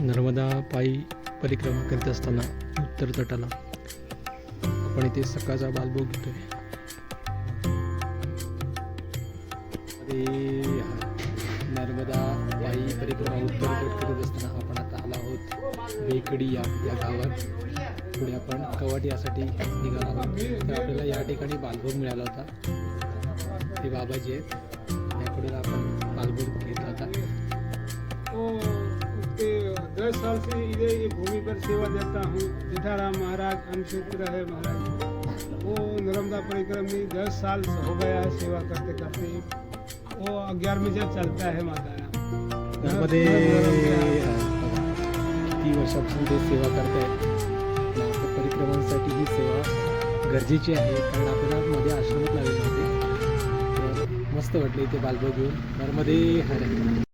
नर्मदा पायी परिक्रमा करीत असताना उत्तर तटाला आपण इथे सकाळचा बालभोग घेतोय. नर्मदा पायी परिक्रमा उत्तर तट करीत असताना आपण आता आलो आहोत बेकडी या गावात. पुढे आपण कवाट यासाठी निघालो आहोत. तर आपल्याला या ठिकाणी बालभोग मिळाला होता. ते बाबाजी आहेत, यापुढे आपण बालभोग घेतला होता. 10 साल से ये भूमि पर सेवा देता हूँ. जेठाराम महाराज अनुक्षेत्र है महाराज, वो नर्मदा परिक्रम में 10 साल हो गया है सेवा करते करते. वो 11 जब चलता है माता नर्मदे किती वर्षापासून ते सेवा करतायत. आपल्या परिक्रमांसाठी ही सेवा गरजेची आहे, कारण आपल्याला मध्ये आश्रमात लागले होते. तर मस्त वाटले इथे बालभोग घेऊन. नर्मदे हर.